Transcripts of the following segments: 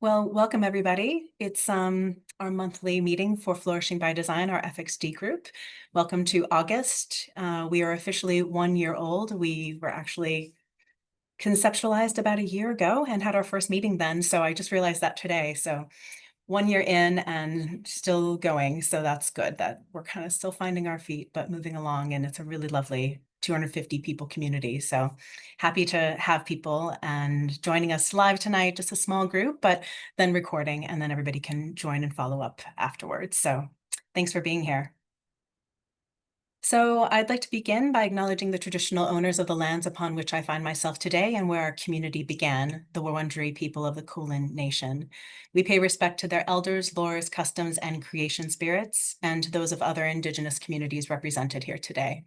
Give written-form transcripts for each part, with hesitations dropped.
Well, welcome everybody. It's our monthly meeting for Flourishing by Design, our FxD group. Welcome to August. We are officially 1 year old. We were actually conceptualized about a year ago and had our first meeting then. So I just realized that today. So 1 year in and still going. So that's good that we're kind of still finding our feet, but moving along. And it's a really lovely 250 people community. So happy to have people and joining us live tonight, just a small group, but then recording, and then everybody can join and follow up afterwards. So thanks for being here. So I'd like to begin by acknowledging the traditional owners of the lands upon which I find myself today and where our community began, the Wurundjeri people of the Kulin Nation. We pay respect to their elders, lores, customs, and creation spirits, and to those of other Indigenous communities represented here today.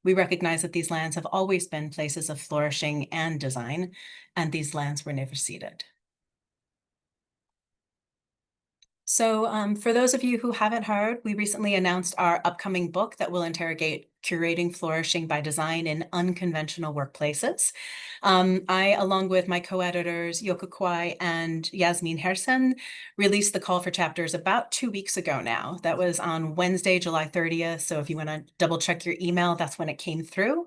We recognize that these lands have always been places of flourishing and design, and these lands were never ceded. So for those of you who haven't heard, we recently announced our upcoming book that will interrogate curating flourishing by design in unconventional workplaces. I, along with my co-editors, 𝐤𝐭 and 𝐻𝐨𝐰𝐞𝐫, released the call for chapters about 2 weeks ago now. That was on Wednesday, July 30th. So if you want to double check your email, that's when it came through.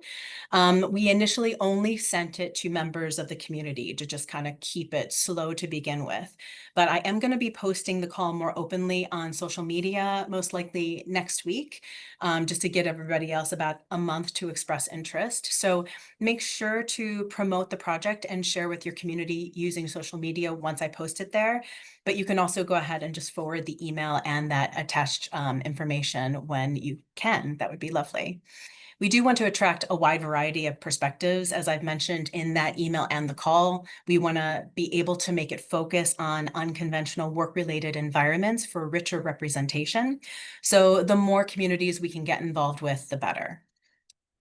We initially only sent it to members of the community to just kind of keep it slow to begin with. But I am going to be posting the call more openly on social media, most likely next week, just to get everybody else about a month to express interest. So make sure to promote the project and share with your community using social media once I post it there. But you can also go ahead and just forward the email and that attached information when you can. That would be lovely. We do want to attract a wide variety of perspectives, as I've mentioned in that email and the call. We want to be able to make it focus on unconventional work-related environments for richer representation. So the more communities we can get involved with, the better.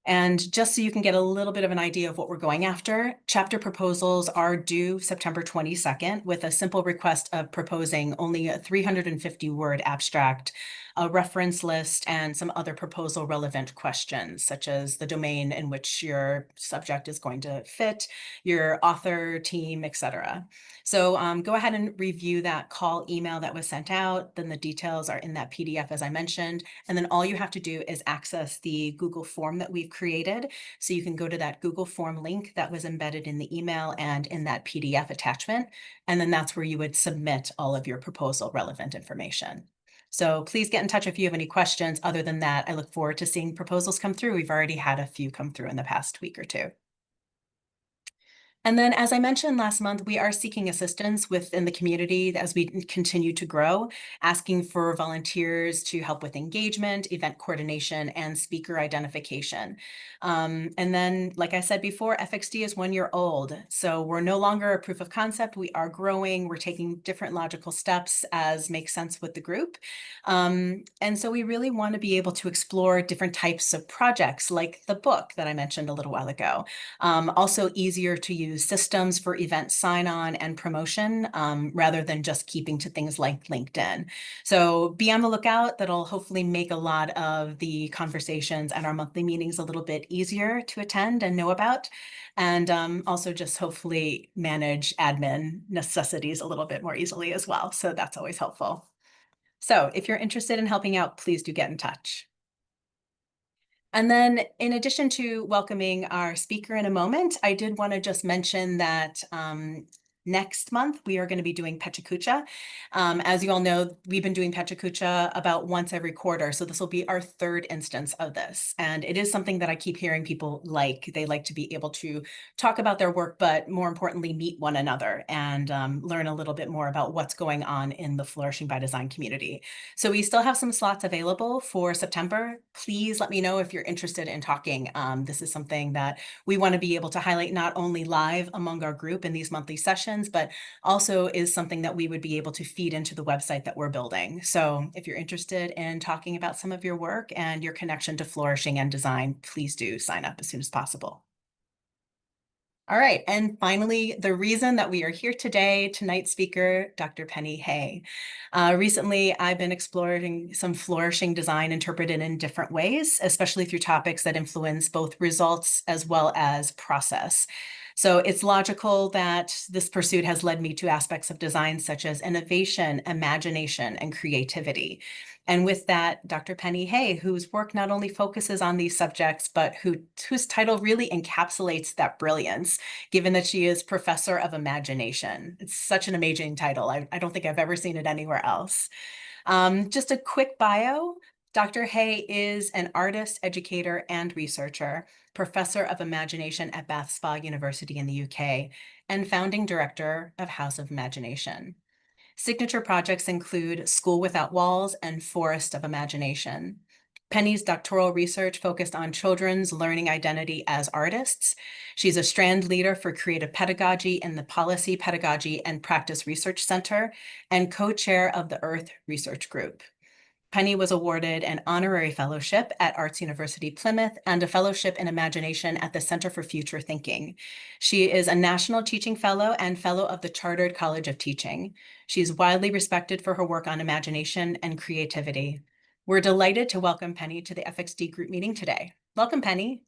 And just so you can get a little bit of an idea of what we're going after, chapter proposals are due September 22nd with a simple request of proposing only a 350-word abstract, a reference list, and some other proposal relevant questions, such as the domain in which your subject is going to fit, your author, team, etc. So go ahead and review that call email that was sent out. Then the details are in that PDF, as I mentioned. And then all you have to do is access the Google form that we've created. So you can go to that Google form link that was embedded in the email and in that PDF attachment. And then that's where you would submit all of your proposal relevant information. So please get in touch if you have any questions. Other than that, I look forward to seeing proposals come through. We've already had a few come through in the past week or two. And then, as I mentioned last month, we are seeking assistance within the community as we continue to grow, asking for volunteers to help with engagement, event coordination, and speaker identification. And then, like I said before, FxD is 1 year old. So we're no longer a proof of concept. We are growing. We're taking different logical steps as makes sense with the group. And so we really want to be able to explore different types of projects like the book that I mentioned a little while ago. Also easier to use systems for event sign-on and promotion rather than just keeping to things like LinkedIn. So be on the lookout. That'll hopefully make a lot of the conversations and our monthly meetings a little bit easier to attend and know about. And also just hopefully manage admin necessities a little bit more easily as well. So that's always helpful. So if you're interested in helping out, please do get in touch. And then in addition to welcoming our speaker in a moment, I did want to just mention that next month, we are going to be doing 𝐻𝐿𝐭. As you all know, we've been doing 𝐻𝐿𝐭 about once every quarter. So this will be our third instance of this. And it is something that I keep hearing people like. They like to be able to talk about their work, but more importantly, meet one another and learn a little bit more about what's going on in the Flourishing by Design community. So we still have some slots available for September. Please let me know if you're interested in talking. This is something that we want to be able to highlight not only live among our group in these monthly sessions, but also is something that we would be able to feed into the website that we're building. So if you're interested in talking about some of your work and your connection to flourishing and design, please do sign up as soon as possible. All right, and finally, the reason that we are here today, tonight's speaker, Dr. Penny Hay. Recently, I've been exploring some flourishing design interpreted in different ways, especially through topics that influence both results as well as process. So it's logical that this pursuit has led me to aspects of design such as innovation, imagination, and creativity. And with that, Dr. Penny Hay, whose work not only focuses on these subjects, but whose title really encapsulates that brilliance, given that she is Professor of Imagination. It's such an amazing title. I don't think I've ever seen it anywhere else. Just a quick bio. Dr. Hay is an artist, educator, and researcher, professor of imagination at Bath Spa University in the UK, and founding director of House of Imagination. Signature projects include School Without Walls and Forest of Imagination. Penny's doctoral research focused on children's learning identity as artists. She's a strand leader for creative pedagogy in the Policy, Pedagogy, and Practice Research Center and co-chair of the Earth Research Group. Penny was awarded an Honorary Fellowship at Arts University Plymouth and a Fellowship in Imagination at the Center for Future Thinking. She is a National Teaching Fellow and Fellow of the Chartered College of Teaching. She is widely respected for her work on imagination and creativity. We're delighted to welcome Penny to the FxD group meeting today. Welcome, Penny.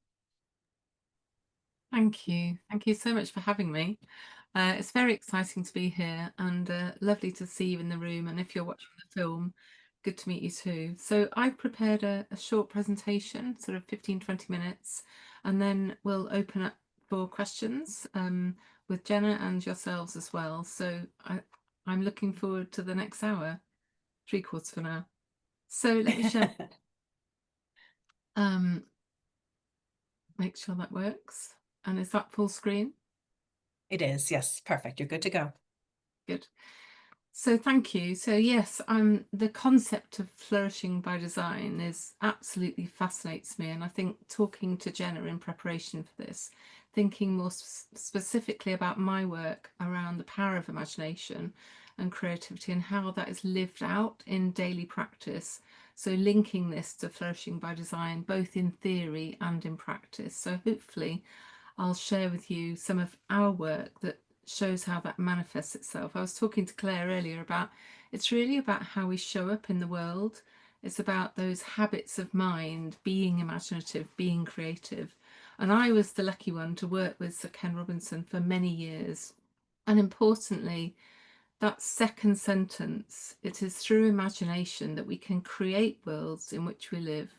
Thank you. Thank you so much for having me. It's very exciting to be here and lovely to see you in the room. And if you're watching the film, good to meet you too. So I've prepared a short presentation, sort of 15-20 minutes, and then we'll open up for questions with Jenna and yourselves as well. So I'm looking forward to the next hour, 3/4 for now. So let me share. Make sure that works. And is that full screen? It is, yes, perfect. You're good to go. Good. So thank you. So yes, the concept of flourishing by design is absolutely fascinates me. And I think talking to Jenna in preparation for this, thinking more specifically about my work around the power of imagination and creativity and how that is lived out in daily practice. So linking this to flourishing by design, both in theory and in practice. So hopefully I'll share with you some of our work that shows how that manifests itself. I was talking to Claire earlier about it's really about how we show up in the world. It's about those habits of mind, being imaginative, being creative. And I was the lucky one to work with Sir Ken Robinson for many years. And importantly, that second sentence, it is through imagination that we can create worlds in which we live,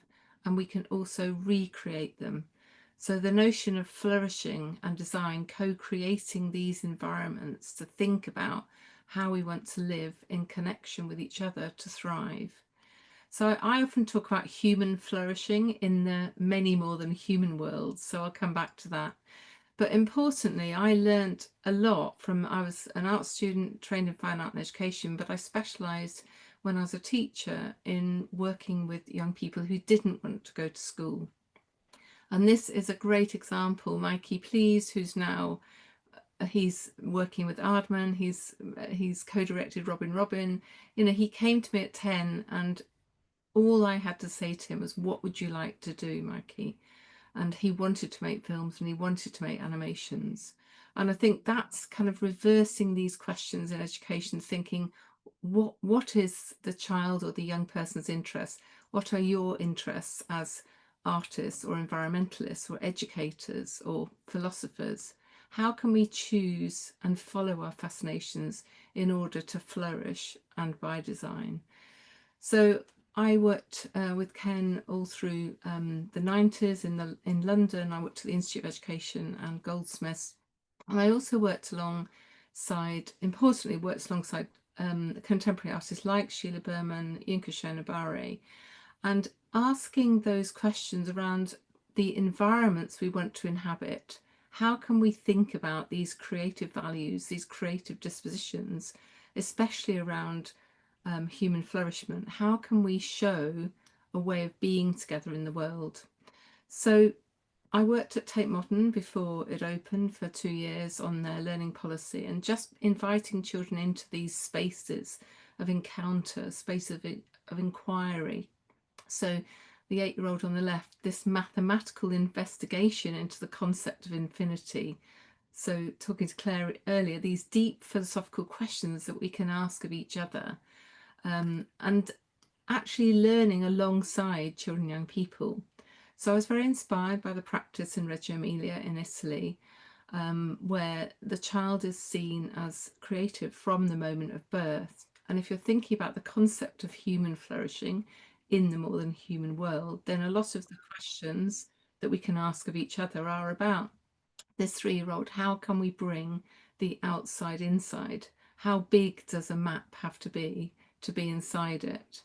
and we can also recreate them. So the notion of flourishing and design, co-creating these environments to think about how we want to live in connection with each other to thrive. So I often talk about human flourishing in the many more than human worlds. So I'll come back to that. But importantly, I learned a lot from, I was an art student trained in fine art and education, but I specialised when I was a teacher in working with young people who didn't want to go to school. And this is a great example. 𝐼𝐾, who's now, he's working with Aardman, he's co-directed Robin Robin. You know, he came to me at 10 and all I had to say to him was, what would you like to do, 𝐼𝐾? And he wanted to make films and he wanted to make animations. And I think that's kind of reversing these questions in education, thinking, what is the child or the young person's interest? What are your interests as artists or environmentalists or educators or philosophers? How can we choose and follow our fascinations in order to flourish and by design? So I worked with Ken all through the 90s in London. I worked at the Institute of Education and Goldsmiths. And I also worked alongside, importantly, contemporary artists like Sheila Berman, 𝐒𝐿𝐴 𝐿𝐴, and asking those questions around the environments we want to inhabit. How can we think about these creative values, these creative dispositions, especially around human flourishment? How can we show a way of being together in the world? So I worked at Tate Modern before it opened for 2 years on their learning policy, and just inviting children into these spaces of encounter, space of inquiry. So the 8-year-old on the left, this mathematical investigation into the concept of infinity. So talking to Claire earlier, these deep philosophical questions that we can ask of each other, and actually learning alongside children and young people. So I was very inspired by the practice in Reggio Emilia in Italy. where the child is seen as creative from the moment of birth. And if you're thinking about the concept of human flourishing in the more than human world, then a lot of the questions that we can ask of each other are about this 3-year-old. How can we bring the outside inside? How big does a map have to be inside it?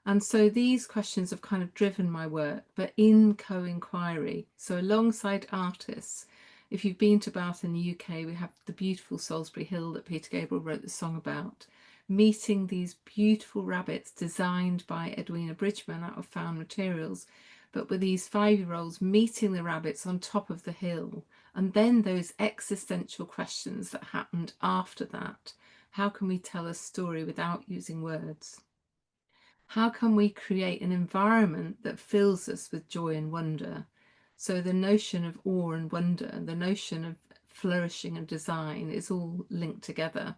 And so these questions have kind of driven my work, but in co-inquiry. So alongside artists, if you've been to Bath in the UK, we have the beautiful Salisbury Hill that Peter Gabriel wrote the song about. Meeting these beautiful rabbits designed by Edwina Bridgman out of found materials, but with these 5-year-olds meeting the rabbits on top of the hill. And then those existential questions that happened after that. How can we tell a story without using words? How can we create an environment that fills us with joy and wonder? So the notion of awe and wonder, the notion of flourishing and design is all linked together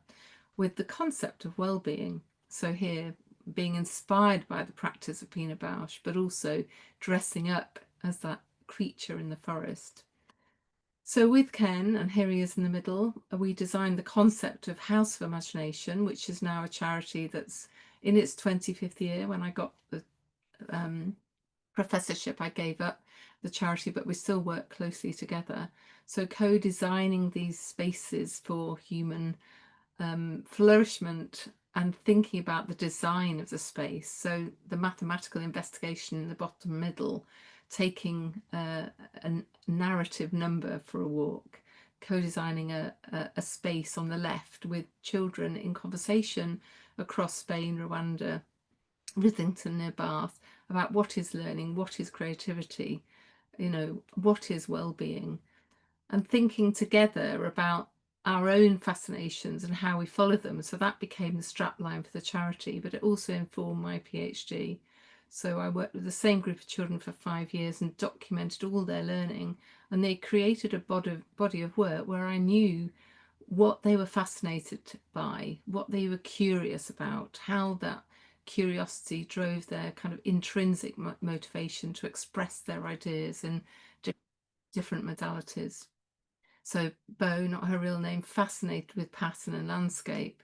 with the concept of well-being. So here, being inspired by the practice of Pina Bausch, but also dressing up as that creature in the forest. So with Ken, and here he is in the middle, we designed the concept of House of Imagination, which is now a charity that's in its 25th year. When I got the professorship, I gave up the charity, but we still work closely together. So co-designing these spaces for human flourishment and thinking about the design of the space. So the mathematical investigation in the bottom middle, taking a narrative number for a walk, co-designing a space on the left with children in conversation across Spain, Rwanda, Rithington near Bath, about what is learning, what is creativity, you know, what is well-being, and thinking together about our own fascinations and how we follow them. So that became the strapline for the charity, but it also informed my PhD. So I worked with the same group of children for 5 years and documented all their learning, and they created a body of work where I knew what they were fascinated by, what they were curious about, how that curiosity drove their kind of intrinsic motivation to express their ideas in different modalities. So Bo, not her real name, fascinated with pattern and landscape.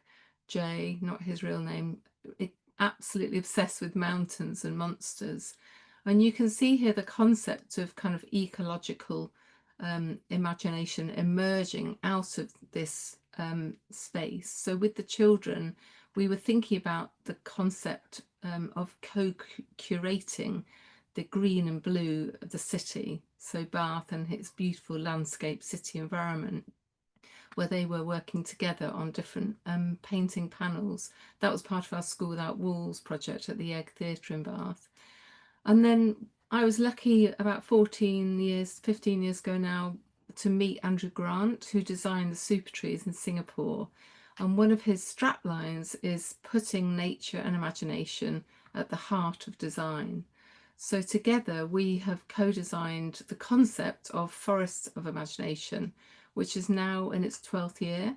Jay, not his real name, absolutely obsessed with mountains and monsters. And you can see here the concept of kind of ecological imagination emerging out of this space. So with the children, we were thinking about the concept of co-curating the green and blue of the city. So Bath and its beautiful landscape city environment, where they were working together on different painting panels. That was part of our School Without Walls project at the 𝐸G Theatre in Bath. And then I was lucky about 15 years ago now to meet Andrew Grant, who designed the super trees in Singapore. And one of his straplines is putting nature and imagination at the heart of design. So together we have co-designed the concept of Forests of Imagination, which is now in its 12th year.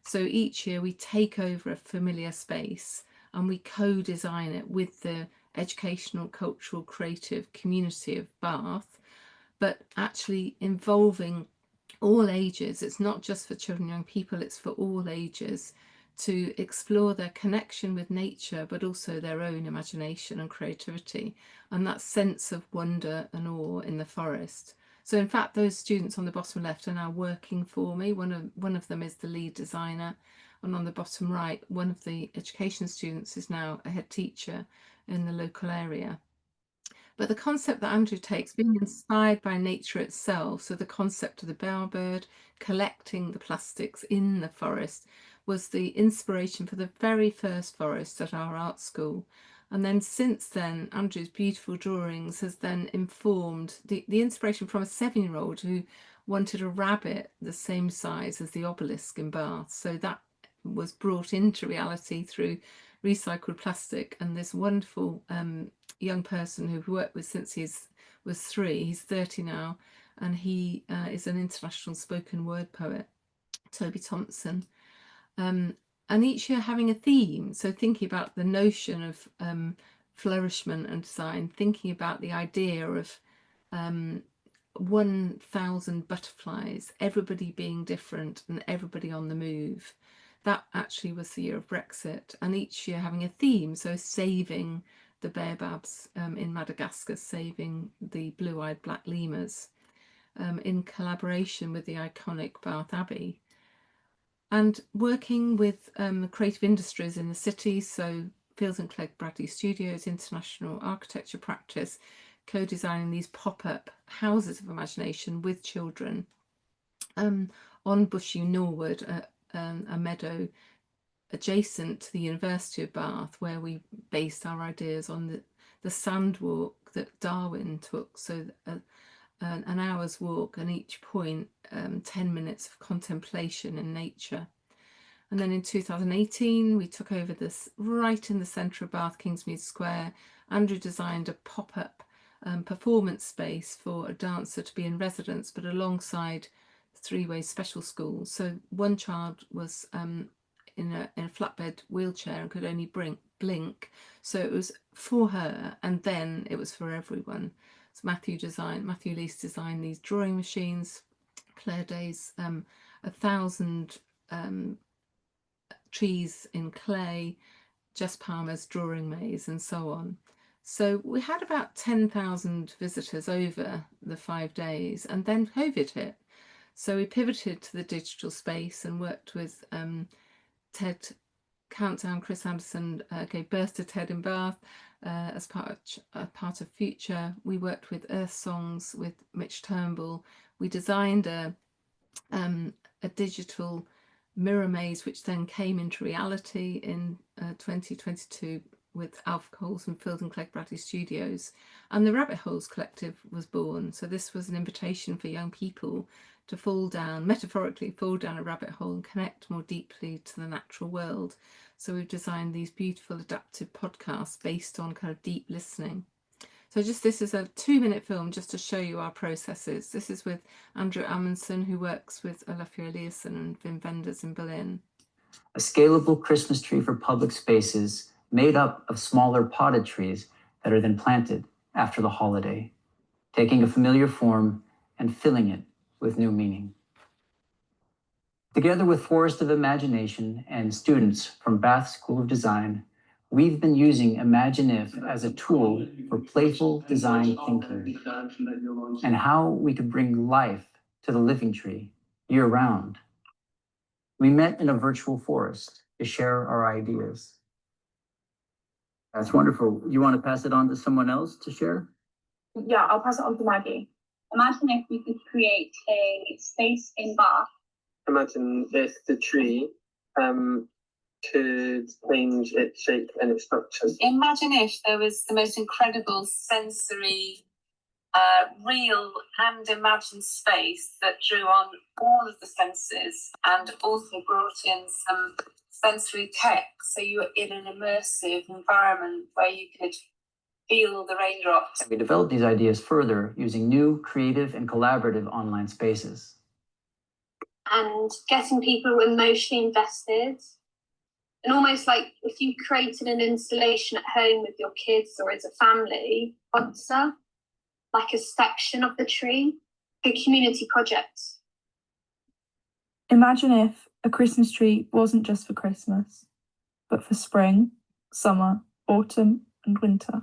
So each year we take over a familiar space and we co-design it with the educational, cultural, creative community of Bath, but actually involving all ages. It's not just for children and young people, it's for all ages, to explore their connection with nature, but also their own imagination and creativity, and that sense of wonder and awe in the forest. So in fact, those students on the bottom left are now working for me. One of them is the lead designer, and on the bottom right, one of the education students is now a head teacher in the local area. But the concept that Andrew takes, being inspired by nature itself, so the concept of the bowerbird collecting the plastics in the forest, was the inspiration for the very first forest at our art school. And then since then, Andrew's beautiful drawings has then informed the inspiration from a 7-year-old who wanted a rabbit the same size as the obelisk in Bath. So that was brought into reality through recycled plastic, and this wonderful young person who we've worked with since he was 3, he's 30 now, and he is an international spoken word poet, Toby Thompson. And each year having a theme, so thinking about the notion of flourishment and design, thinking about the idea of 1,000 butterflies, everybody being different and everybody on the move. That actually was the year of Brexit, and each year having a theme, so saving the baobabs in Madagascar, saving the blue-eyed black lemurs, in collaboration with the iconic Bath Abbey, and working with creative industries in the city, so �𝐫𝐿 Bradley Studios, international architecture practice, co-designing these pop-up houses of imagination with children on Bushy Norwood, a meadow adjacent to the University of Bath, where we based our ideas on the sand walk that Darwin took, so an hour's walk and each point 10 minutes of contemplation in nature. And then in 2018 we took over this right in the centre of Bath, 𝐸𝐵𝐿 Square. Andrew designed a pop-up performance space for a dancer to be in residence, but alongside 3-way special schools. So one child was in a flatbed wheelchair and could only blink, so it was for her, and then it was for everyone. So Matthew Lease designed these drawing machines, Claire Day's 1,000 trees in clay, Jess Palmer's drawing maze, and so on. So we had about 10,000 visitors over the 5 days, and then COVID hit. So we pivoted to the digital space and worked with TED Countdown. Chris Anderson gave birth to TED in Bath as part of Future. We worked with Earth Songs with Mitch Turnbull. We designed a digital mirror maze, which then came into reality in 2022 with Alpha Coles and Field and Clegg Bradley Studios, and the Rabbit Holes Collective was born. So this was an invitation for young people to fall down, metaphorically fall down a rabbit hole and connect more deeply to the natural world. So we've designed these beautiful adaptive podcasts based on kind of deep listening. So this is a 2-minute film just to show you our processes. This is with Andrew Amundsen, who works with Olafur Eliasson and Wim Wenders in Berlin. A scalable Christmas tree for public spaces made up of smaller potted trees that are then planted after the holiday, taking a familiar form and filling it with new meaning. Together with Forest of Imagination and students from Bath School of Design, we've been using Imagine-If as a tool for playful design thinking and how we could bring life to the living tree year-round. We met in a virtual forest to share our ideas. That's wonderful. You want to pass it on to someone else to share? Yeah, I'll pass it on to Maggie. Imagine if we could create a space in Bath. Imagine if the tree could change its shape and its structure. Imagine if there was the most incredible sensory, real and imagined space that drew on all of the senses and also brought in some sensory tech, so you were in an immersive environment where you could feel the raindrops. We developed these ideas further using new creative and collaborative online spaces. And getting people emotionally invested. And almost like if you created an installation at home with your kids or as a family, sponsor like a section of the tree, a community project. Imagine if a Christmas tree wasn't just for Christmas, but for spring, summer, autumn, and winter.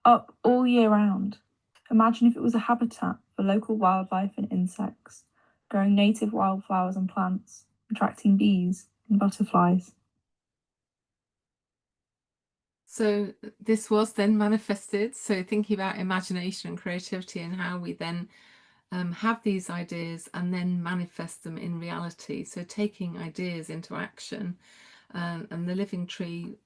Up all year round. Imagine if it was a habitat for local wildlife and insects, growing native wildflowers and plants, attracting bees and butterflies. So this was then manifested. So thinking about imagination and creativity and how we then have these ideas and then manifest them in reality. So taking ideas into action. And the Living Tree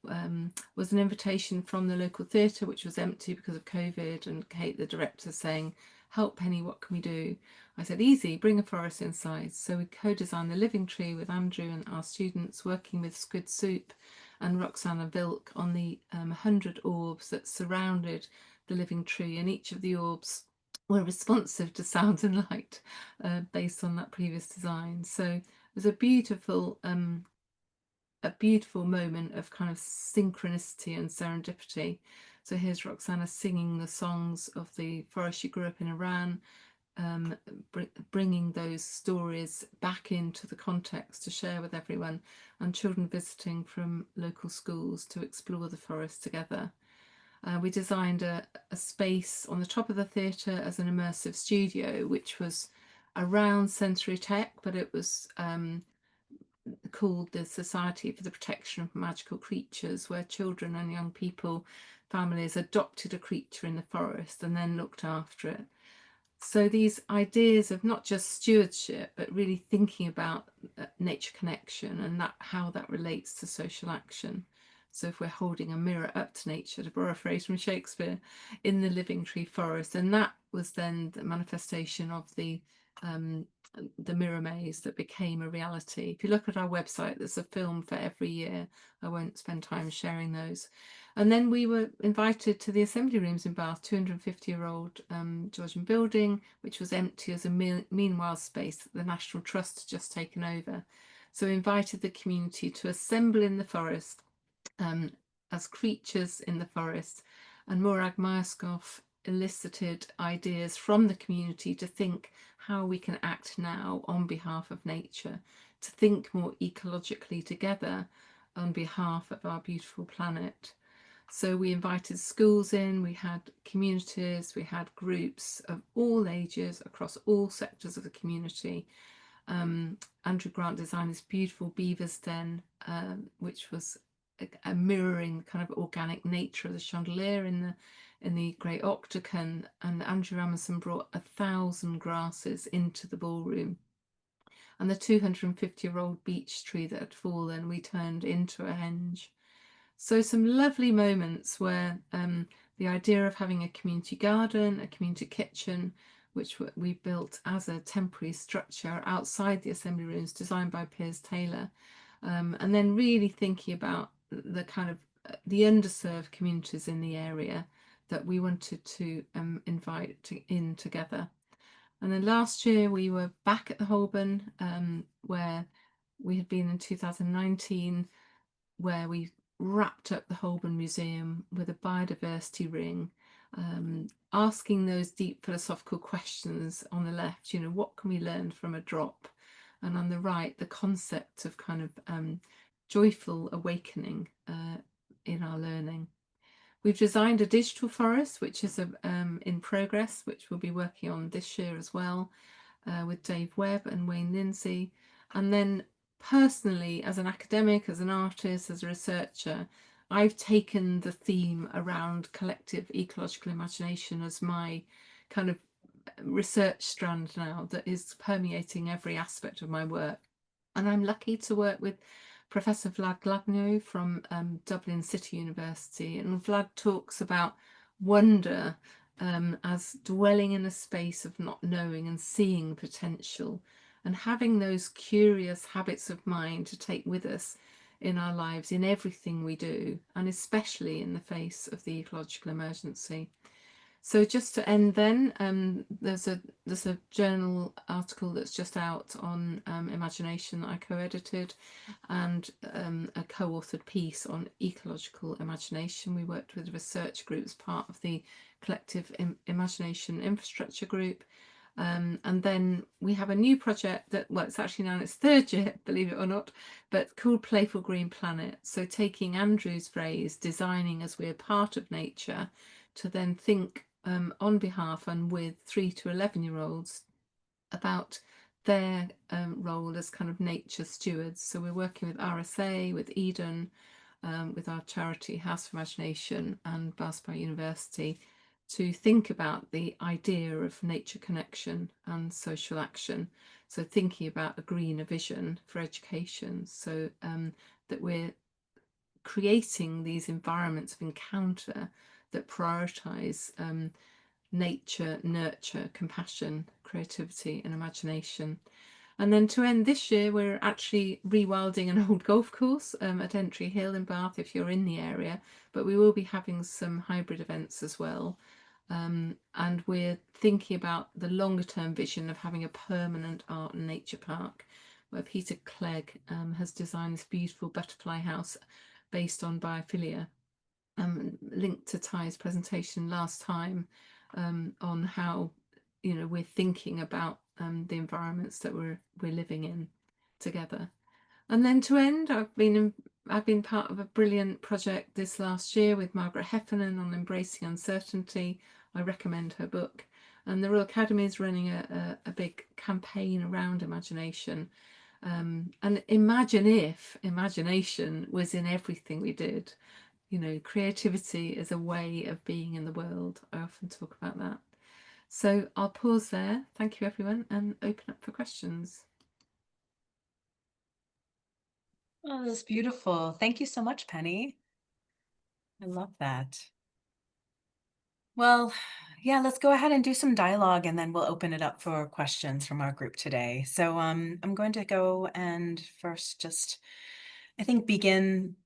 was an invitation from the local theatre, which was empty because of COVID, and Kate, the director, saying, "Help Penny, what can we do?" I said, "Easy, bring a forest inside." So we co-designed the Living Tree with Andrew and our students, working with Squid Soup and Roxana Vilk on the 100 orbs that surrounded the Living Tree, and each of the orbs were responsive to sound and light based on that previous design. So it was a beautiful moment of kind of synchronicity and serendipity. So here's Roxana singing the songs of the forest she grew up in Iran, bringing those stories back into the context to share with everyone, and children visiting from local schools to explore the forest together. We designed a space on the top of the theatre as an immersive studio, which was around sensory tech, but it was called the Society for the Protection of Magical Creatures, where children and young people, families adopted a creature in the forest and then looked after it. So these ideas of not just stewardship, but really thinking about nature connection and how that relates to social action. So if we're holding a mirror up to nature, to borrow a phrase from Shakespeare, in the living tree forest, and that was then the manifestation of the mirror maze that became a reality. If you look at our website, there's a film for every year. I won't spend time sharing those. And then we were invited to the assembly rooms in Bath, 250-year-old Georgian building, which was empty as a meanwhile space that the National Trust had just taken over. So we invited the community to assemble in the forest as creatures in the forest, and 𝐒𝐿𝐼𝐸 elicited ideas from the community to think how we can act now on behalf of nature, to think more ecologically together on behalf of our beautiful planet. So we invited schools in, we had communities, we had groups of all ages across all sectors of the community. Andrew Grant designed this beautiful beaver's den, which was a mirroring kind of organic nature of the chandelier in the great octagon, and Andrew Amerson brought 1,000 grasses into the ballroom. And the 250-year-old beech tree that had fallen, we turned into a henge. So some lovely moments where the idea of having a community garden, a community kitchen, which we built as a temporary structure outside the assembly rooms, designed by Piers Taylor, and then really thinking about the kind of the underserved communities in the area that we wanted to invite in together. And then last year we were back at the Holborn, where we had been in 2019, where we wrapped up the Holborn Museum with a biodiversity ring, asking those deep philosophical questions on the left, you know, what can we learn from a drop? And on the right, the concept of kind of joyful awakening in our learning. We've designed a digital forest, which is in progress, which we'll be working on this year as well, with Dave Webb and Wayne Lindsay. And then personally, as an academic, as an artist, as a researcher, I've taken the theme around collective ecological imagination as my kind of research strand now that is permeating every aspect of my work. And I'm lucky to work with Professor Vlad Glagno from Dublin City University, and Vlad talks about wonder as dwelling in a space of not knowing and seeing potential, and having those curious habits of mind to take with us in our lives, in everything we do, and especially in the face of the ecological emergency. So just to end then, there's a journal article that's just out on imagination that I co-edited, and a co-authored piece on ecological imagination. We worked with a research group as part of the Collective Imagination Infrastructure Group. And then we have a new project that, well, it's actually now in its third year, believe it or not, but called Playful Green Planet. So taking Andrew's phrase, designing as we're part of nature, to then think on behalf and with 3 to 11-year-olds about their role as kind of nature stewards. So we're working with RSA, with Eden, with our charity House of Imagination and Bath University, to think about the idea of nature connection and social action. So thinking about a greener vision for education, so that we're creating these environments of encounter that prioritise nature, nurture, compassion, creativity and imagination. And then to end this year, we're actually rewilding an old golf course at Entry Hill in Bath, if you're in the area, but we will be having some hybrid events as well. And we're thinking about the longer term vision of having a permanent art and nature park, where Peter Clegg has designed this beautiful butterfly house based on biophilia, linked to Ty's presentation last time on how you know, we're thinking about the environments that we're living in together. And then to end, I've been part of a brilliant project this last year with Margaret Heffernan on embracing uncertainty. I recommend her book. And the Royal Academy is running a big campaign around imagination. And imagine if imagination was in everything we did. You know, creativity is a way of being in the world. I often talk about that. So I'll pause there. Thank you, everyone, and open up for questions. Oh, that's beautiful. Thank you so much, Penny. I love that. Well, yeah, let's go ahead and do some dialogue, and then we'll open it up for questions from our group today. So I'm going to go and first just, I think, begin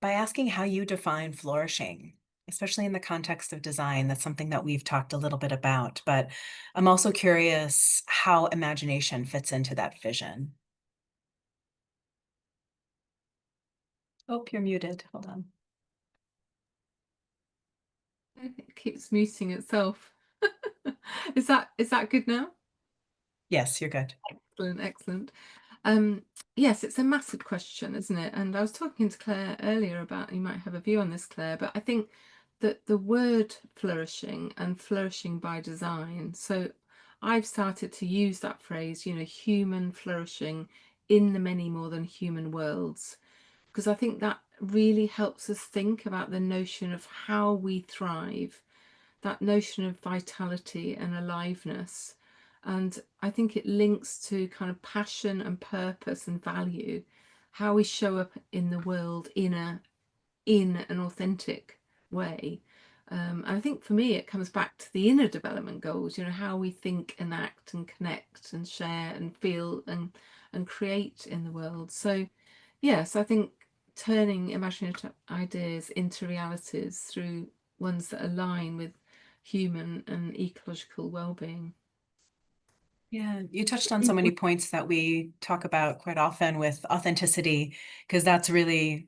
by asking how you define flourishing, especially in the context of design. That's something that we've talked a little bit about, but I'm also curious how imagination fits into that vision. Oh, you're muted. Hold on. It keeps muting itself. Is that good now? Yes, you're good. Excellent, excellent. Yes, it's a massive question, isn't it? And I was talking to Claire earlier about, you might have a view on this, Claire, but I think that the word flourishing and flourishing by design, so I've started to use that phrase, you know, human flourishing in the many more than human worlds, because I think that really helps us think about the notion of how we thrive, that notion of vitality and aliveness. And I think it links to kind of passion and purpose and value, how we show up in the world in an authentic way. And I think for me, it comes back to the inner development goals, you know, how we think and act and connect and share and feel and create in the world. So yes, I think turning imaginative ideas into realities through ones that align with human and ecological well-being. Yeah, you touched on so many points that we talk about quite often with authenticity, because that's really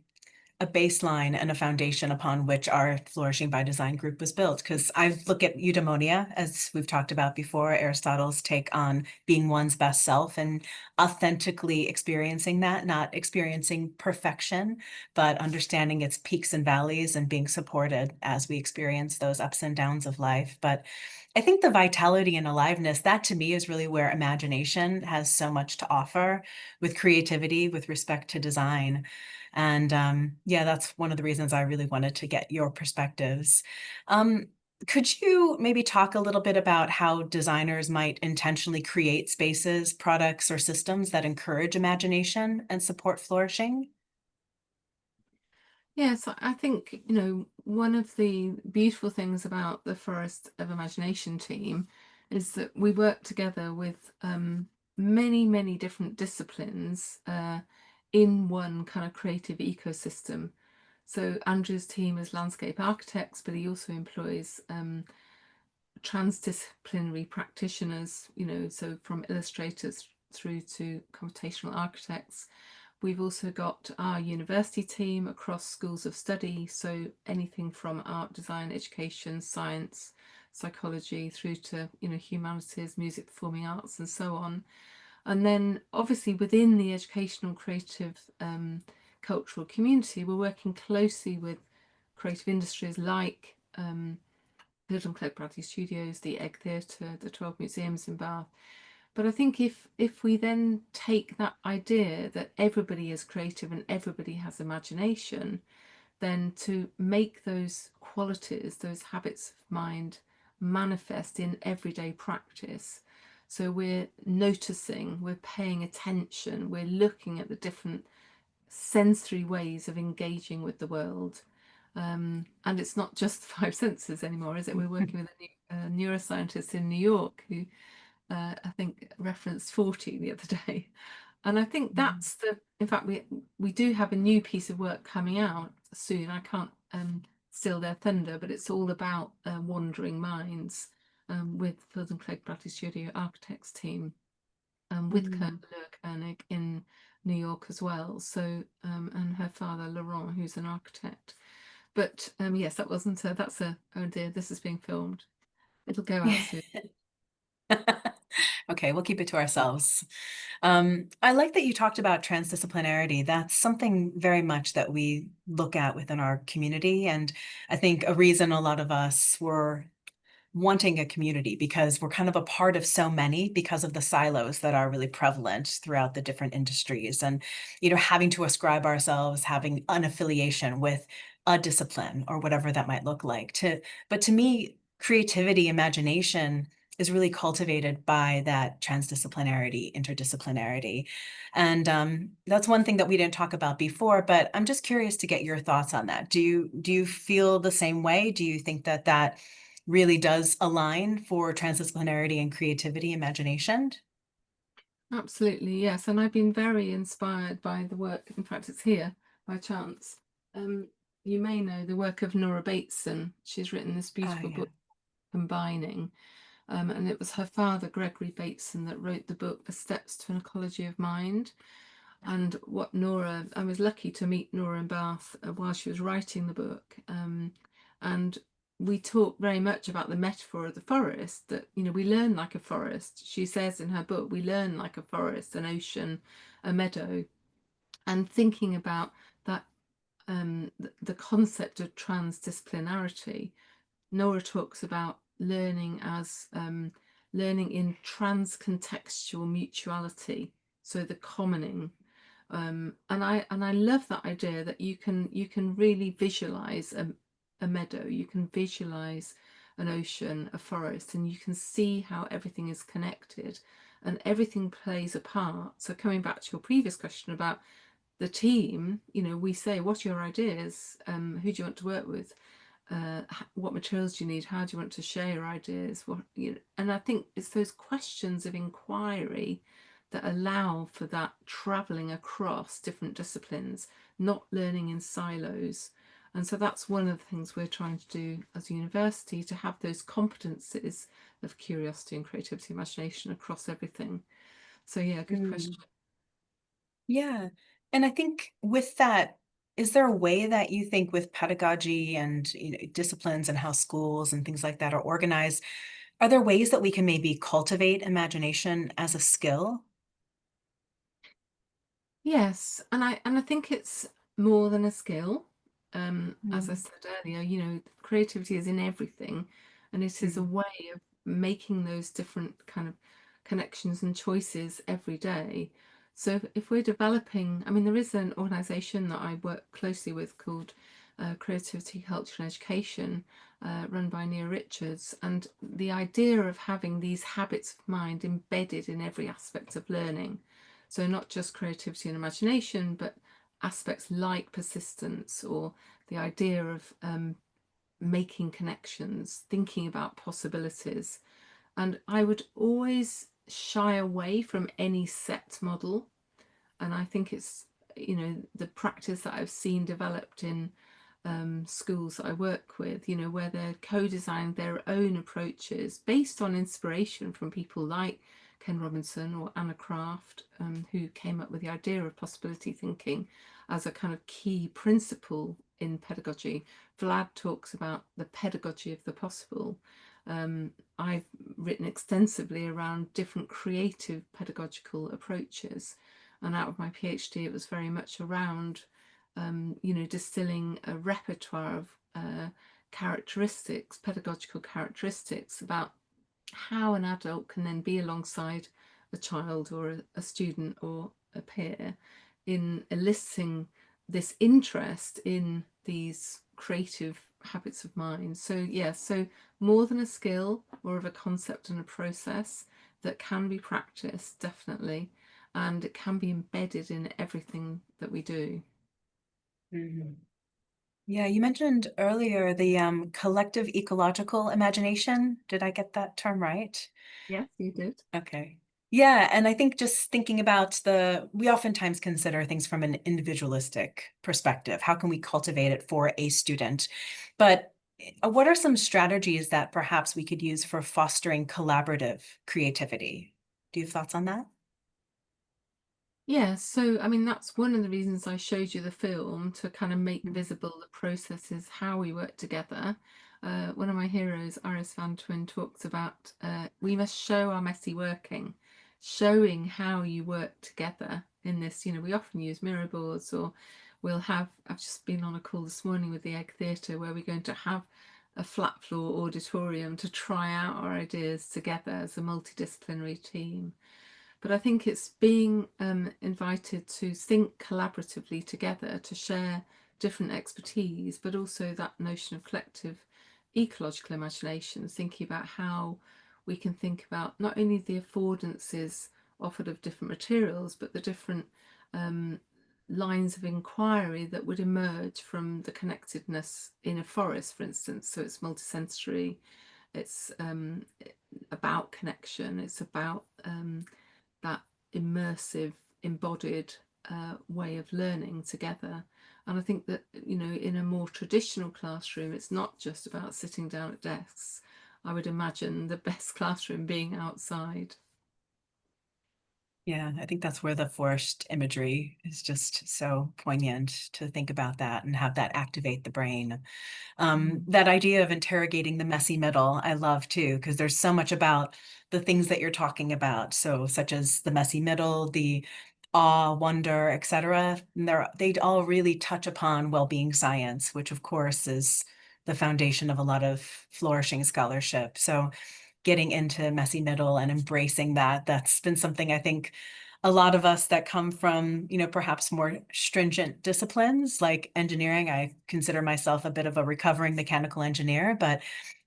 a baseline and a foundation upon which our Flourishing by Design group was built. Because I look at eudaimonia, as we've talked about before, Aristotle's take on being one's best self and authentically experiencing that, not experiencing perfection, but understanding its peaks and valleys and being supported as we experience those ups and downs of life. But I think the vitality and aliveness, that to me is really where imagination has so much to offer with creativity, with respect to design. And yeah, that's one of the reasons I really wanted to get your perspectives. Could you maybe talk a little bit about how designers might intentionally create spaces, products, or systems that encourage imagination and support flourishing? Yes, I think, you know, one of the beautiful things about the Forest of Imagination team is that we work together with many, many different disciplines in one kind of creative ecosystem. So Andrew's team is landscape architects, but he also employs transdisciplinary practitioners, you know, so from illustrators through to computational architects. We've also got our university team across schools of study, so anything from art, design, education, science, psychology, through to, you know, humanities, music, performing arts, and so on. And then obviously within the educational creative cultural community, we're working closely with creative industries like Hilton Clegg Bradley Studios, the Egg Theatre, the 12 museums in Bath. But I think if we then take that idea that everybody is creative and everybody has imagination, then to make those qualities, those habits of mind manifest in everyday practice. So we're noticing, we're paying attention, we're looking at the different sensory ways of engaging with the world. And it's not just 5 senses anymore, is it? We're working with a neuroscientist in New York who I think referenced 40 the other day. And I think that's in fact, we do have a new piece of work coming out soon. I can't steal their thunder, but it's all about wandering minds with Hilton Clegg Bradley Studio Architects team with 𝐸𝐿 in New York as well. So and her father Laurent, who's an architect. But yes, that wasn't that's oh dear, this is being filmed. It'll go out soon. Okay, we'll keep it to ourselves. I like that you talked about transdisciplinarity. That's something very much that we look at within our community. And I think a reason a lot of us were wanting a community because we're kind of a part of so many because of the silos that are really prevalent throughout the different industries. And, having to ascribe ourselves, having an affiliation with a discipline or whatever that might look like. But to me, creativity, imagination is really cultivated by that transdisciplinarity, interdisciplinarity. And that's one thing that we didn't talk about before, but I'm just curious to get your thoughts on that. Do you feel the same way? Do you think that that really does align for transdisciplinarity and creativity, imagination? Absolutely, yes. And I've been very inspired by the work, in fact, it's here by chance. You may know the work of Nora Bateson. She's written this beautiful Yeah. book, Combining. And it was her father, Gregory Bateson, that wrote the book, The Steps to an Ecology of Mind. And what I was lucky to meet Nora in Bath while she was writing the book. And we talk very much about the metaphor of the forest, that, we learn like a forest. She says in her book, we learn like a forest, an ocean, a meadow. And thinking about that, the concept of transdisciplinarity, Nora talks about learning as learning in transcontextual mutuality, so the commoning. And I love that idea that you can really visualize a meadow, you can visualize an ocean, a forest, and you can see how everything is connected and everything plays a part. So coming back to your previous question about the team, we say, what are your ideas? Who do you want to work with? What materials do you need? How do you want to share your ideas? And I think it's those questions of inquiry that allow for that traveling across different disciplines, not learning in silos. And so that's one of the things we're trying to do as a university, to have those competencies of curiosity and creativity, imagination across everything. So yeah, good question. Yeah. And I think with that, is there a way that you think with pedagogy and disciplines and how schools and things like that are organized, are there ways that we can maybe cultivate imagination as a skill? Yes, and I think it's more than a skill. As I Mm. said earlier, creativity is in everything, and it is a way of making those different kind of connections and choices every day. So if we're developing, I mean, there is an organization that I work closely with called Creativity, Culture and Education, run by Nia Richards, and the idea of having these habits of mind embedded in every aspect of learning. So not just creativity and imagination, but aspects like persistence, or the idea of making connections, thinking about possibilities. And I would always shy away from any set model. And I think it's, the practice that I've seen developed in schools that I work with, where they're co-designed their own approaches based on inspiration from people like Ken Robinson or Anna Craft, who came up with the idea of possibility thinking as a kind of key principle in pedagogy. Vlad talks about the pedagogy of the possible. I've written extensively around different creative pedagogical approaches, and out of my PhD it was very much around distilling a repertoire of characteristics, pedagogical characteristics, about how an adult can then be alongside a child or a student or a peer in eliciting this interest in these creative habits of mind. So yeah, so more than a skill, more of a concept and a process that can be practiced, definitely, and it can be embedded in everything that we do. Yeah, you mentioned earlier the collective ecological imagination. Did I get that term right? Yes, you did. Okay. Yeah, and I think just thinking about we oftentimes consider things from an individualistic perspective. How can we cultivate it for a student? But what are some strategies that perhaps we could use for fostering collaborative creativity? Do you have thoughts on that? Yeah, so I mean, that's one of the reasons I showed you the film, to kind of make visible the processes, how we work together. One of my heroes, 𝐼𝐸𝐴 talks about we must show our messy working, showing how you work together in this. You know, we often use mirror boards, or I've just been on a call this morning with the Egg Theatre where we're going to have a flat floor auditorium to try out our ideas together as a multidisciplinary team. But I think it's being invited to think collaboratively together, to share different expertise, but also that notion of collective ecological imagination, thinking about how we can think about not only the affordances offered of different materials, but the different lines of inquiry that would emerge from the connectedness in a forest, for instance. So it's multisensory, it's about connection, it's about that immersive, embodied way of learning together. And I think that, you know, in a more traditional classroom, it's not just about sitting down at desks. I would imagine the best classroom being outside. Yeah, I think that's where the forest imagery is just so poignant, to think about that and have that activate the brain. That idea of interrogating the messy middle, I love too, because there's so much about the things that you're talking about. So such as the messy middle, the awe, wonder, etc. They all really touch upon well-being science, which of course is the foundation of a lot of flourishing scholarship. So getting into messy middle and embracing that, that's been something I think a lot of us that come from, you know, perhaps more stringent disciplines like engineering. I consider myself a bit of a recovering mechanical engineer, but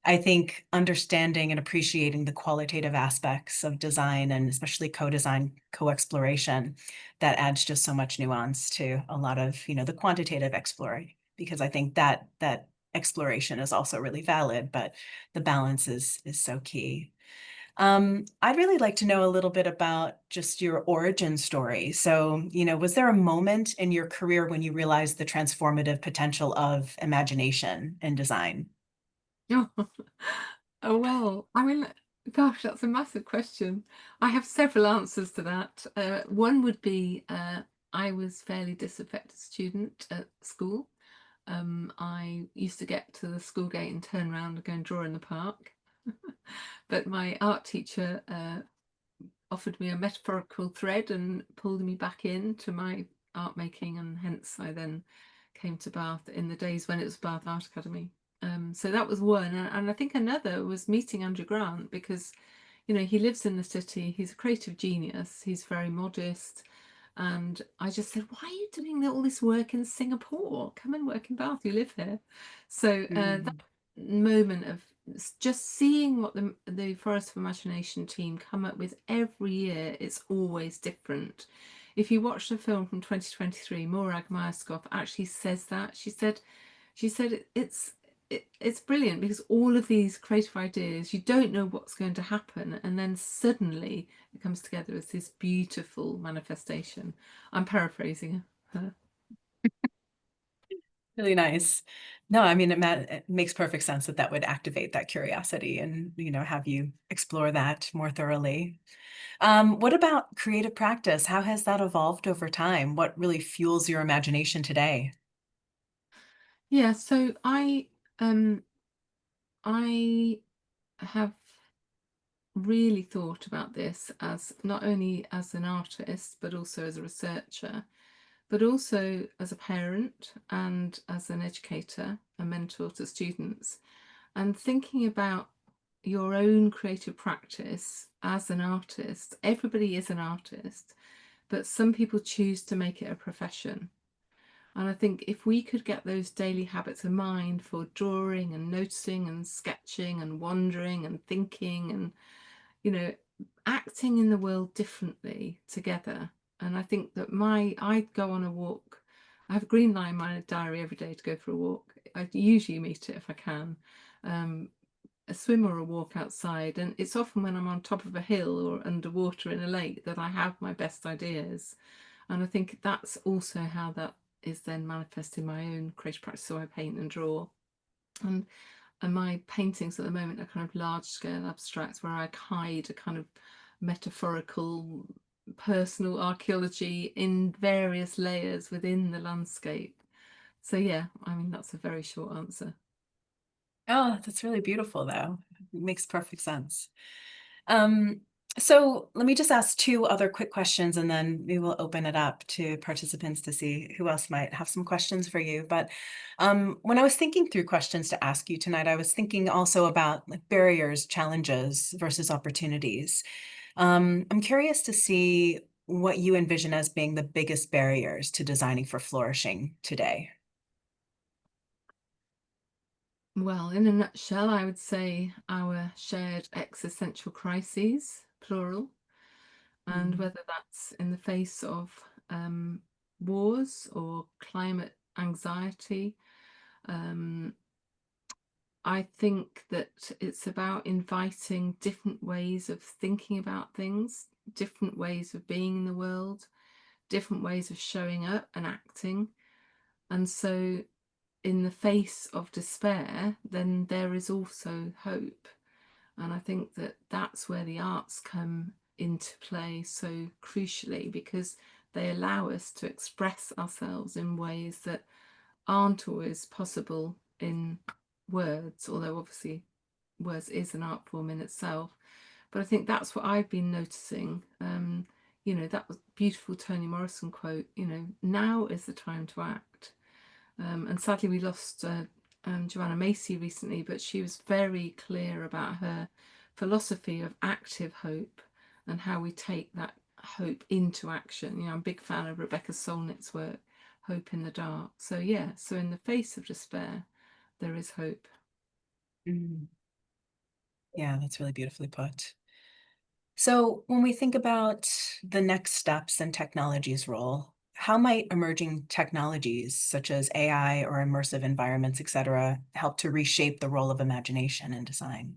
I think understanding and appreciating the qualitative aspects of design, and especially co-design, co-exploration, that adds just so much nuance to a lot of, you know, the quantitative exploring, because I think that exploration is also really valid, but the balance is so key. I'd really like to know a little bit about just your origin story. So, you know, was there a moment in your career when you realized the transformative potential of imagination in design? Oh, oh, well, I mean, gosh, that's a massive question. I have several answers to that. One would be I was a fairly disaffected student at school. I used to get to the school gate and turn around and go and draw in the park. But my art teacher offered me a metaphorical thread and pulled me back into my art making, and hence I then came to Bath in the days when it was Bath Art Academy. So that was one, and I think another was meeting Andrew Grant, because, you know, he lives in the city, he's a creative genius, he's very modest, and I just said, why are you doing all this work in Singapore? Come and work in Bath, you live here. So that moment of just seeing what the Forest of Imagination team come up with every year, it's always different. If you watch the film from 2023, Morag Myerscough actually says that. She said it's brilliant, because all of these creative ideas, you don't know what's going to happen, and then suddenly it comes together as this beautiful manifestation. I'm paraphrasing her. Really nice. No, I mean, it makes perfect sense that that would activate that curiosity and, you know, have you explore that more thoroughly. What about creative practice? How has that evolved over time? What really fuels your imagination today? Yeah, so I have really thought about this as not only as an artist, but also as a researcher, but also as a parent and as an educator, a mentor to students, and thinking about your own creative practice as an artist. Everybody is an artist, but some people choose to make it a profession. And I think if we could get those daily habits of mind for drawing and noticing and sketching and wandering and thinking and, you know, acting in the world differently together. And I think that I go on a walk. I have a green line in my diary every day to go for a walk. I usually meet it if I can. A swim or a walk outside, and it's often when I'm on top of a hill or underwater in a lake that I have my best ideas. And I think that's also how that is then manifest in my own creative practice. So I paint and draw, and my paintings at the moment are kind of large scale abstracts where I hide a kind of metaphorical personal archaeology in various layers within the landscape. So yeah, I mean, that's a very short answer. Oh, that's really beautiful, though. It makes perfect sense. So let me just ask two other quick questions, and then we will open it up to participants to see who else might have some questions for you. But when I was thinking through questions to ask you tonight, I was thinking also about like barriers, challenges versus opportunities. I'm curious to see what you envision as being the biggest barriers to designing for flourishing today. Well, in a nutshell, I would say our shared existential crises, plural, and whether that's in the face of wars or climate anxiety. I think that it's about inviting different ways of thinking about things, different ways of being in the world, different ways of showing up and acting. And so in the face of despair, then there is also hope. And I think that that's where the arts come into play so crucially, because they allow us to express ourselves in ways that aren't always possible in words, although obviously words is an art form in itself. But I think that's what I've been noticing. You know, that was beautiful Toni Morrison quote, you know, now is the time to act. And sadly, we lost Joanna Macy recently, but she was very clear about her philosophy of active hope and how we take that hope into action. You know, I'm a big fan of Rebecca Solnit's work, Hope in the Dark. So yeah, so in the face of despair, there is hope. Yeah, that's really beautifully put. So when we think about the next steps in technology's role, how might emerging technologies such as AI or immersive environments, et cetera, help to reshape the role of imagination in design?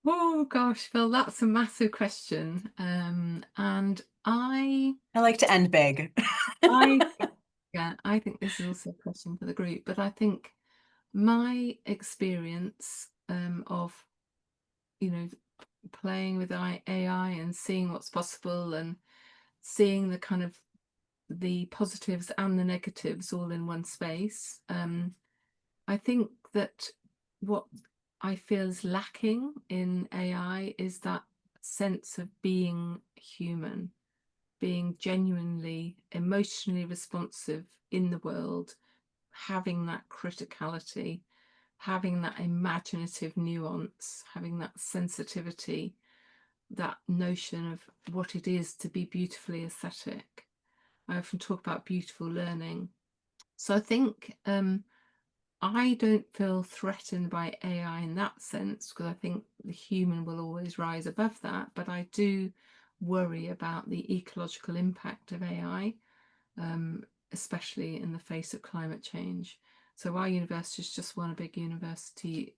Oh gosh, Phil, that's a massive question. And I like to end big. yeah, I think this is also a question for the group, but I think my experience of, you know, playing with AI and seeing what's possible and seeing the kind of the positives and the negatives all in one space. I think that what I feel is lacking in AI is that sense of being human, being genuinely emotionally responsive in the world, having that criticality, having that imaginative nuance, having that sensitivity, that notion of what it is to be beautifully aesthetic. I often talk about beautiful learning. So I think I don't feel threatened by AI in that sense, because I think the human will always rise above that. But I do worry about the ecological impact of AI, especially in the face of climate change. So our university's just won a big university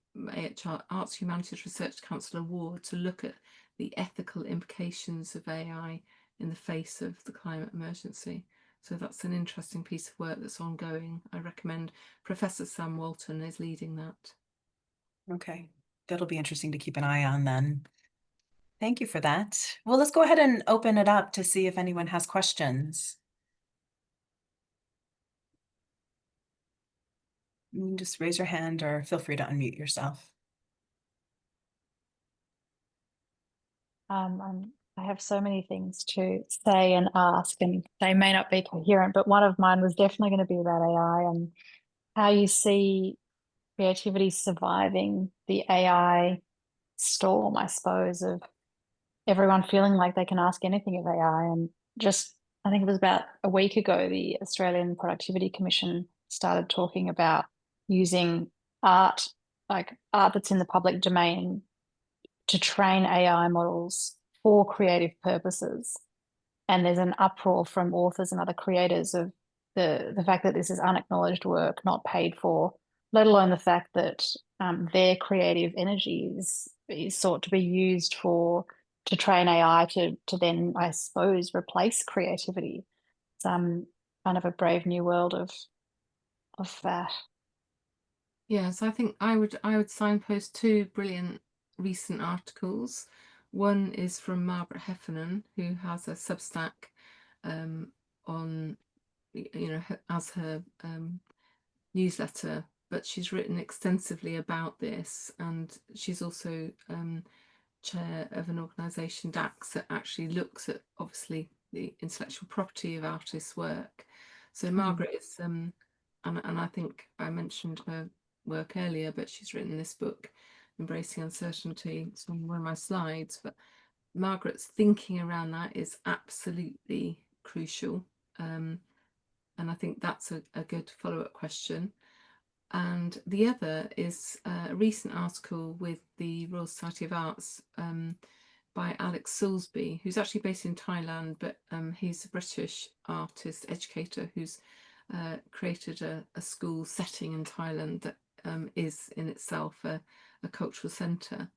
Arts Humanities Research Council award to look at the ethical implications of AI in the face of the climate emergency. So that's an interesting piece of work that's ongoing. I recommend Professor Sam Walton is leading that. Okay, that'll be interesting to keep an eye on then. Thank you for that. Well, let's go ahead and open it up to see if anyone has questions. You can just raise your hand or feel free to unmute yourself. I have so many things to say and ask, and they may not be coherent, but one of mine was definitely going to be about AI and how you see creativity surviving the AI storm, I suppose, of everyone feeling like they can ask anything of AI. And just, I think it was about a week ago, the Australian Productivity Commission started talking about using art, like art that's in the public domain, to train AI models for creative purposes. And there's an uproar from authors and other creators of the fact that this is unacknowledged work, not paid for, let alone the fact that their creative energy is sought to be used to train AI to then, I suppose, replace creativity. It's kind of a brave new world of that. Yes, I think I would signpost two brilliant recent articles. One is from Margaret Heffernan, who has a Substack on, as her newsletter, but she's written extensively about this, and she's also chair of an organisation, DAX, that actually looks at obviously the intellectual property of artists' work. So Margaret is, and I think I mentioned her work earlier, but she's written this book, Embracing Uncertainty. It's on one of my slides, but Margaret's thinking around that is absolutely crucial. And I think that's a good follow-up question. And the other is a recent article with the Royal Society of Arts by 𝐿𝐥𝐴𝐳, who's actually based in Thailand, but he's a British artist, educator, who's created a school setting in Thailand that is in itself a cultural centre.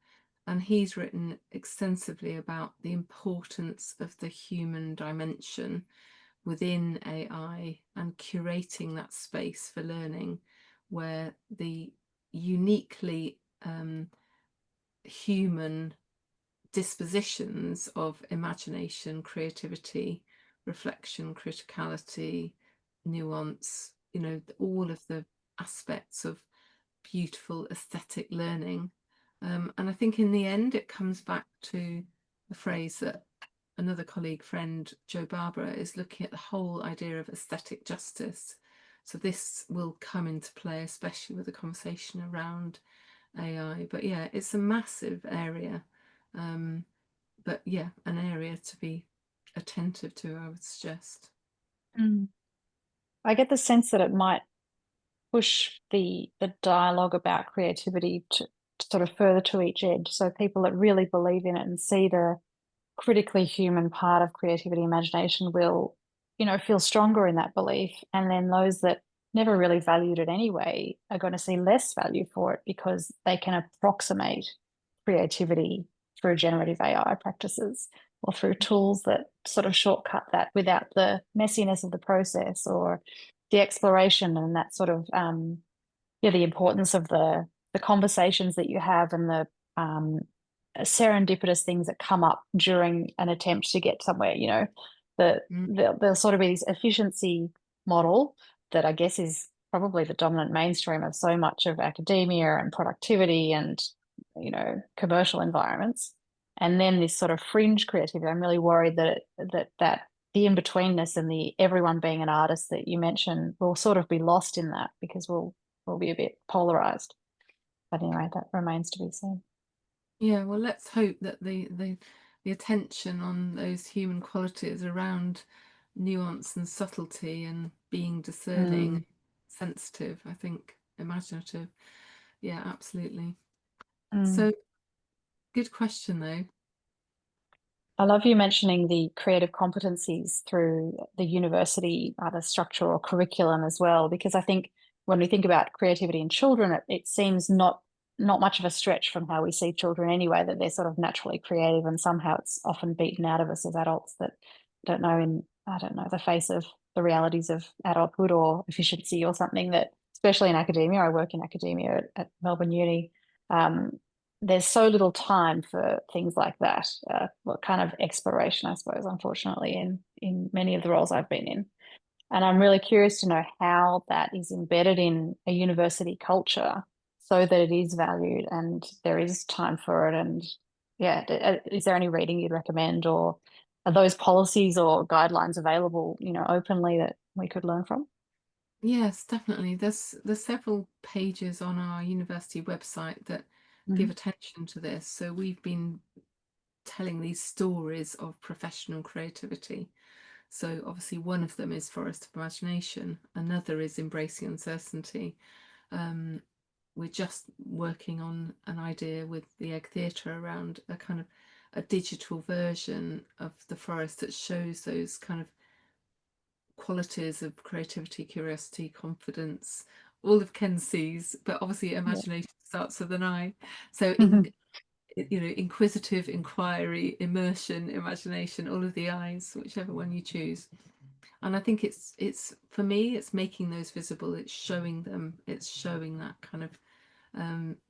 And he's written extensively about the importance of the human dimension within AI and curating that space for learning, where the uniquely human dispositions of imagination, creativity, reflection, criticality, nuance, all of the aspects of beautiful aesthetic learning. And I think in the end, it comes back to a phrase that another colleague, friend, Jo Barbara, is looking at the whole idea of aesthetic justice. So this will come into play, especially with the conversation around AI. But yeah, it's a massive area. But yeah, an area to be attentive to, I would suggest. I get the sense that it might push the dialogue about creativity to sort of further to each edge. So people that really believe in it and see the critically human part of creativity, imagination will, feel stronger in that belief. And then those that never really valued it anyway are going to see less value for it because they can approximate creativity through generative AI practices or through tools that sort of shortcut that without the messiness of the process or the exploration and that sort of the importance of the conversations that you have and the serendipitous things that come up during an attempt to get somewhere. There'll sort of be this efficiency model that I guess is probably the dominant mainstream of so much of academia and productivity and commercial environments, and then this sort of fringe creativity. I'm really worried that the in-betweenness and the everyone being an artist that you mentioned will sort of be lost in that because we'll be a bit polarized. But anyway, that remains to be seen. Yeah, well, let's hope that the attention on those human qualities around nuance and subtlety and being discerning, sensitive, I think, imaginative. Yeah, absolutely. So good question, though. I love you mentioning the creative competencies through the university, either structure or curriculum as well, because I think when we think about creativity in children, it seems not much of a stretch from how we see children anyway, that they're sort of naturally creative, and somehow it's often beaten out of us as adults that don't know the face of the realities of adulthood or efficiency or something that, especially in academia, I work in academia at Melbourne Uni, there's so little time for things like that, what kind of exploration, I suppose, unfortunately, in many of the roles I've been in. And I'm really curious to know how that is embedded in a university culture so that it is valued and there is time for it. And yeah, is there any reading you'd recommend, or are those policies or guidelines available, openly that we could learn from? Yes, definitely. There's several pages on our university website that give attention to this. So we've been telling these stories of professional creativity. So obviously one of them is Forest of Imagination. Another is Embracing Uncertainty. We're just working on an idea with the Egg Theatre around a kind of a digital version of the forest that shows those kind of qualities of creativity, curiosity, confidence, all of 𝐸𝐭, but obviously imagination starts with an I. So inquisitive, inquiry, immersion, imagination, all of the I's, whichever one you choose. And I think it's for me, it's making those visible, it's showing them, it's showing that kind of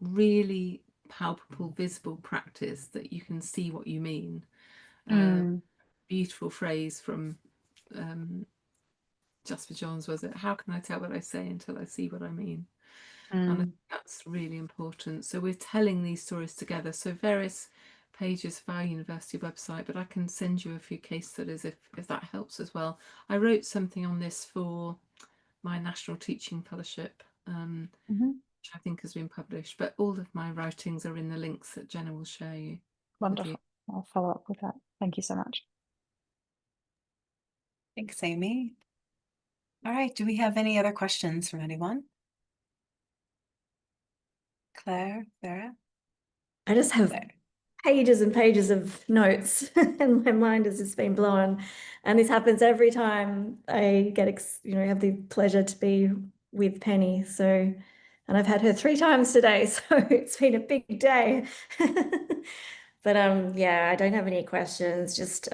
really palpable, visible practice that you can see what you mean. Mm. Beautiful phrase from Jasper Johns, was it? How can I tell what I say until I see what I mean? And I think that's really important. So we're telling these stories together. So various pages of our university website, but I can send you a few case studies if that helps as well. I wrote something on this for my National Teaching Fellowship, which I think has been published, but all of my writings are in the links that Jenna will share you. Wonderful. I'll follow up with that. Thank you so much. Thanks, Amy. All right, do we have any other questions from anyone? Claire, Sarah? I just have pages and pages of notes and my mind has just been blown. And this happens every time I get, have the pleasure to be with Penny. So, and I've had her 3 times today, so it's been a big day. But yeah, I don't have any questions, just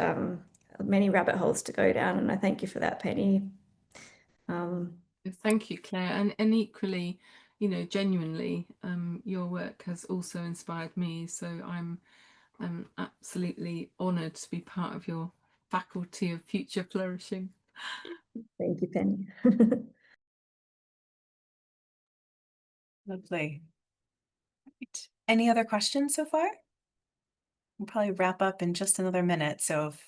many rabbit holes to go down. And I thank you for that, Penny. Thank you, Claire. And equally, genuinely, your work has also inspired me. So I'm absolutely honoured to be part of your faculty of future flourishing. Thank you, Penny. Lovely. Right. Any other questions so far? We'll probably wrap up in just another minute. So if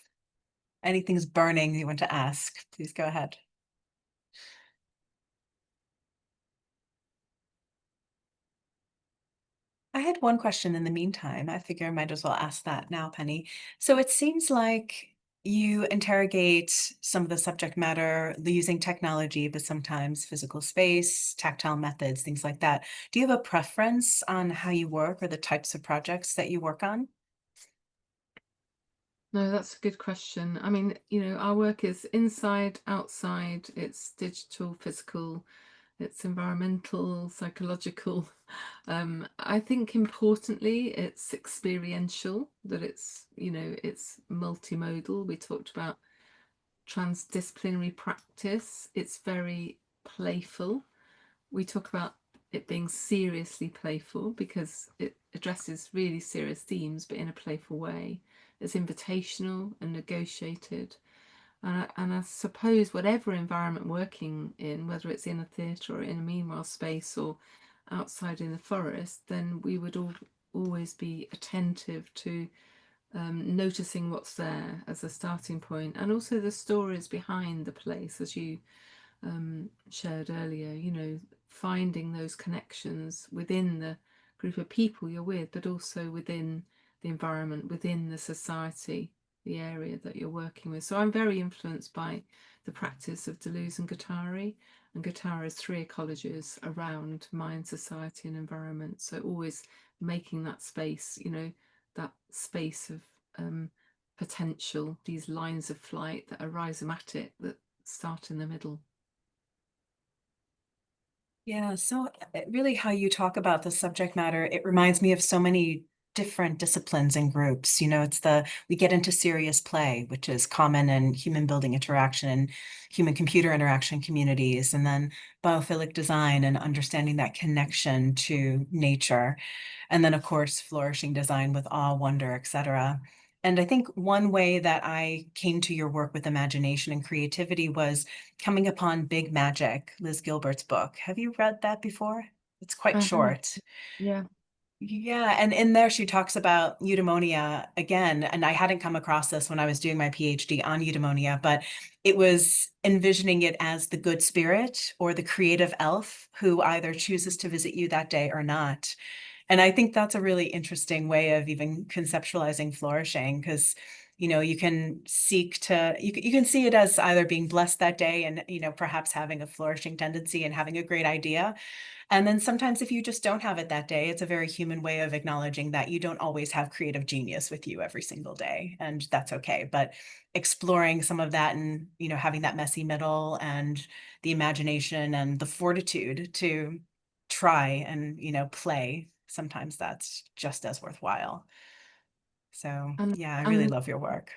anything's burning you want to ask, please go ahead. I had one question in the meantime. I figure I might as well ask that now, Penny. So it seems like you interrogate some of the subject matter using technology, but sometimes physical space, tactile methods, things like that. Do you have a preference on how you work or the types of projects that you work on? No, that's a good question. I mean, our work is inside, outside, it's digital, physical, it's environmental, psychological. I think importantly, it's experiential, that it's, it's multimodal. We talked about transdisciplinary practice. It's very playful. We talk about it being seriously playful because it addresses really serious themes, but in a playful way. It's invitational and negotiated. And I suppose whatever environment working in, whether it's in a theatre or in a meanwhile space or outside in the forest, then we would always be attentive to noticing what's there as a starting point, and also the stories behind the place, as you shared earlier, finding those connections within the group of people you're with, but also within the environment, within the society, the area that you're working with. So I'm very influenced by the practice of 𝐩𝐫𝐿𝐼 and Guittara is 3 ecologies around mind, society and environment. So always making that space, that space of potential, these lines of flight that are rhizomatic that start in the middle. Yeah, so really how you talk about the subject matter, it reminds me of so many different disciplines and groups. We get into serious play, which is common in human building interaction and human computer interaction communities, and then biophilic design and understanding that connection to nature. And then of course, flourishing design with awe, wonder, etc. And I think one way that I came to your work with imagination and creativity was coming upon Big Magic, Liz Gilbert's book. Have you read that before? It's quite short. Yeah. Yeah, and in there she talks about eudaimonia again, and I hadn't come across this when I was doing my PhD on eudaimonia, but it was envisioning it as the good spirit or the creative elf who either chooses to visit you that day or not. And I think that's a really interesting way of even conceptualizing flourishing, because you can seek to you can see it as either being blessed that day and perhaps having a flourishing tendency and having a great idea. And then sometimes if you just don't have it that day, it's a very human way of acknowledging that you don't always have creative genius with you every single day, and that's okay. But exploring some of that and having that messy middle and the imagination and the fortitude to try and play, sometimes that's just as worthwhile. So yeah, I really love your work.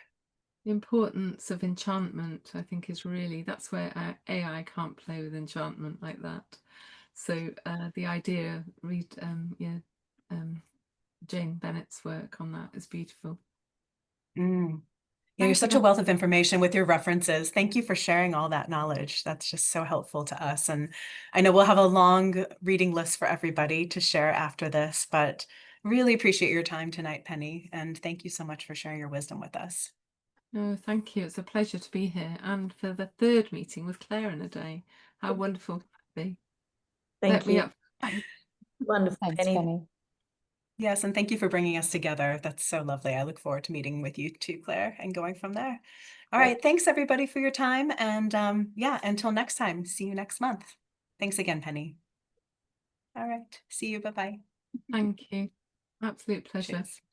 The importance of enchantment, I think, is really, that's where AI can't play with enchantment like that. So the idea, Jane Bennett's work on that is beautiful. Mm. Yeah, Thank you're you, such a Dr. wealth of information with your references. Thank you for sharing all that knowledge. That's just so helpful to us. And I know we'll have a long reading list for everybody to share after this, but really appreciate your time tonight, Penny. And thank you so much for sharing your wisdom with us. No, thank you. It's a pleasure to be here. And for the third meeting with Claire in a day. How wonderful could that be? Thank Set me you. up. Wonderful, Thanks, Penny. Penny. Yes, and thank you for bringing us together. That's so lovely. I look forward to meeting with you too, Claire, and going from there. All right, thanks everybody for your time. And yeah, until next time, see you next month. Thanks again, Penny. All right, see you. Bye-bye. Thank you. Absolute pleasure. Cheers.